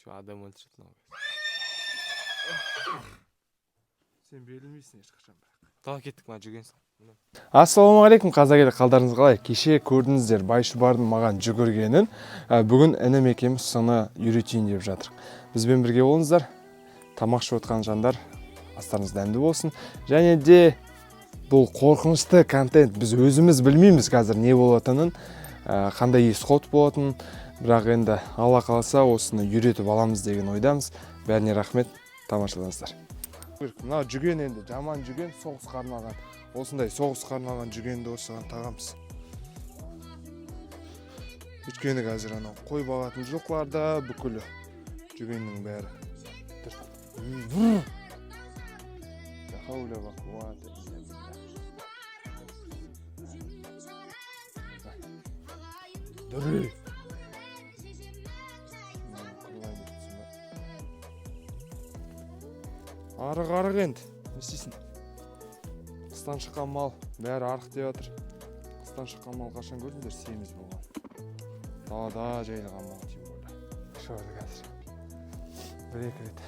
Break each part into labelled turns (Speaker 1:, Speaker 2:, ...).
Speaker 1: Şu adam өлтіретін ау.
Speaker 2: Сен берілмейсің ешқашан.
Speaker 1: Тағы кеттік ма жүгенсің.
Speaker 2: Ассалаумағалейкум, қазақ елі, қалдарыңыз қалай? Кеше көрдіңіздер Байшұбардың маған жүгіргенін. Бүгін інім екеуміз соны үйретейін деп жатыр. Бізбен бірге болыңыздар. Тамақ ішіп отқан жандар, астарыңыз дәмді болсын. Және де бұл қорқынышты контент, біз өзіміз білмейміз қазір не болатынын, қандай исход болатынын. Бірақ енді Алла қаласа осыны үйретіп аламыз деген ойдамыз. Бәріне рахмет, тамашалаңыздар. Мына жүген енді жаман жүген, соғысқа арналған. Осындай соғысқа арналған жүгенді осыған тағамыз. Өйткені қазір анау қой бағатын жылқыларда бүкілі жүгеннің бәрі. Дүрі. Арық енді, не істейсің? Қыстан шыққан мал, бәрі арық деп жатыр. Қыстан шыққан мал қашан көрдіңдер? Семіз болған. Далада жайылған мал тем болда. Шөрлі қазір. Бір-екі рет.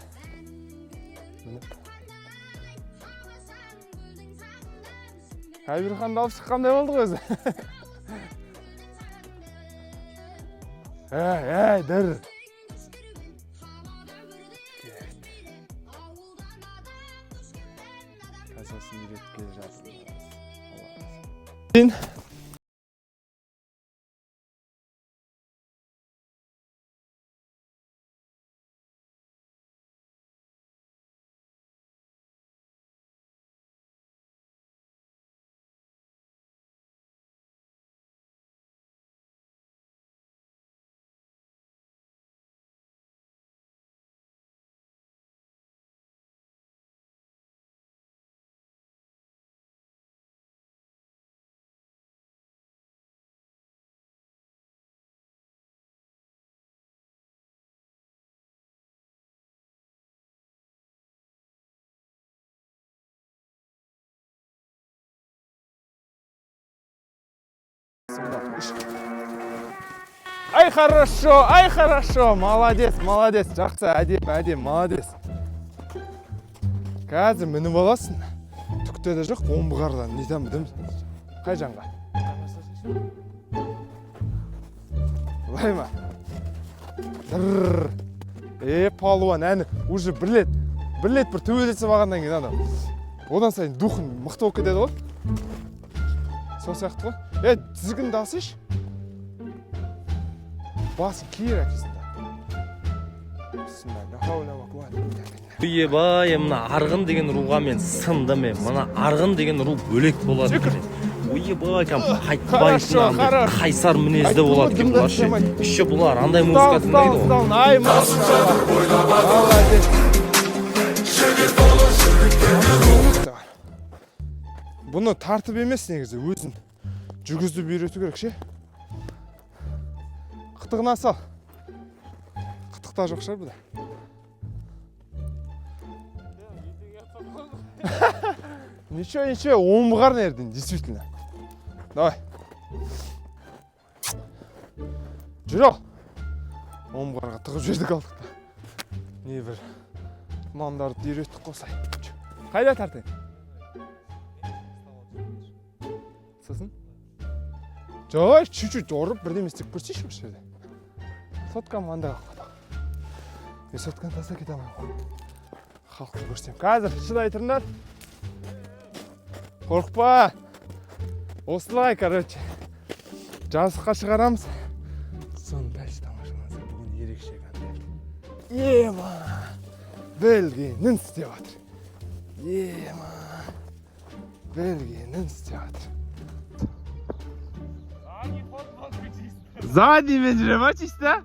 Speaker 2: Мініп. Айбірханды алып шыққандай болдық өзі. Дір. Қазасын үйретіп келе жатыр. Ай, хорошо, молодец, жақсы, әдем, молодец. Қазір мініп аласың. Түкте де жоқ, омбығардан, нетем бідім. Қай жанға? Олай ма? Палуан, әні, уже бірлет бір төбелесі бағандан кейін адам. Одан сайын духын мықты болып кетеді ғой. Сол сияқты ғой. Тізгінді алсайшы. Басын кейер әкесінде.
Speaker 3: Ебай, мына арғын деген руға мен сындым. Мына арғын деген ру бөлек болады. Ебай, қайтпайсың, қайсар мінезді болады екен бұлар ше. Үші бұлар андай музыка тыңдайды ғой.
Speaker 2: Бұны тартып емес негізі, өзін жүгізді үйрету керек ше. Қытығына сал. Қытықта жоқ шығар бұда. Ничего, омбығар нерден, действительно. Давай. Жүр ал. Омбығарға тығып жердік алдық та. Не бір мамдарды үйреттік қосай. Қайда тартайын? Сосын? Жай, чуть-чуть орып, бірден істеп көрсейші бұл жерде. Соткан маңда қалқады. Соткан таса кете алмай. Халықты көрсем. Қазір шыдай тұрыңдар. Қорқпа. Осылай, короче. Жазыққа шығарамыз. Соны дәлші тамашалаңыздар. Бүгін ерекше контент. Ема! Білгенін істеп жатыр. Ема! Білгенін істеп жатыр. Задними жребачись, да?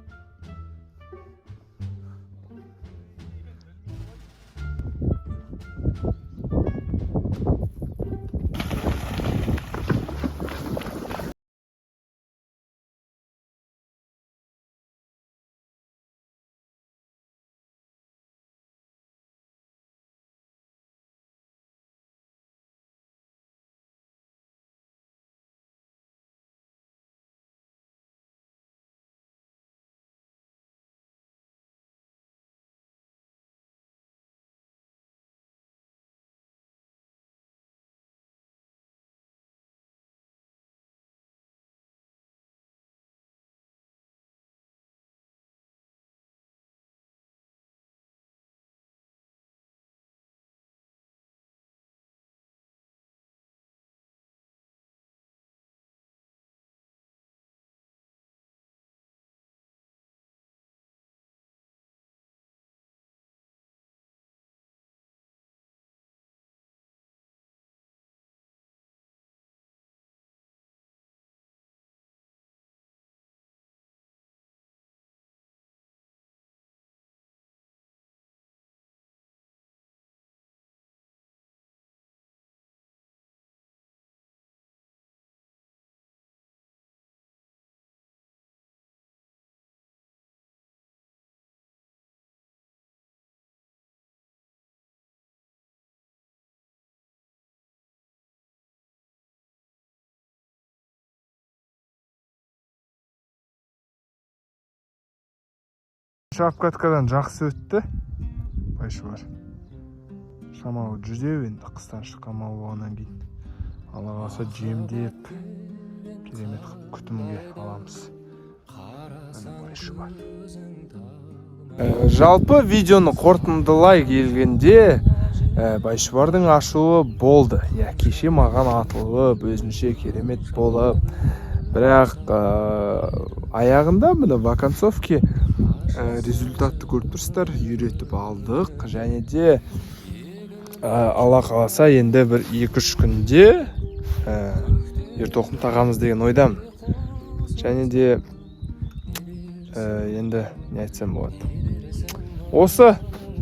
Speaker 2: Шапкаткадан жақсы өтті. Байшуар. Шамалы жүдеу енді қыстан шыққан мал болғаннан кейін. Алла қаласа жемдеп, керемет қылып күтімге аламыз. Байшуар. Жалпы видеоны қорытындылай келгенде Байшуардың ашуы болды. Кеше маған атылып, өзінше керемет болып, бірақ аяғында міне в оконцовке результатты көріп тұрсыздар, үйретіп алдық, және де Алла қаласа енді бір 2-3 күнде ертоқым тағамыз деген ойдамын. Және де енді не айтсам болады. Осы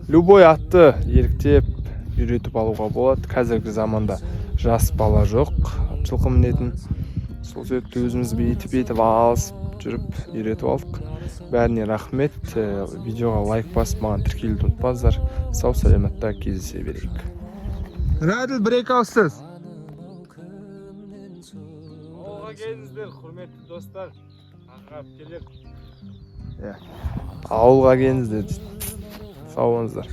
Speaker 2: любой атты еріктеп үйретіп алуға болады. Қазіргі заманда жас бала жоқ, жылқы мінетін. Сол себепті өзіміз бейтіп алысып жүріп үйретіп алдық. Бәріне рахмет. Видеоға лайк басып, маған тіркелуді ұмытпаңыздар. Сау саламатта кездесе берейік. Раділ, бір-екі ауыз сөз. Ауылға келіңіздер, құрметті достар. Ағап келіп. Ауылға келіңіздер. Сау болыңыздар.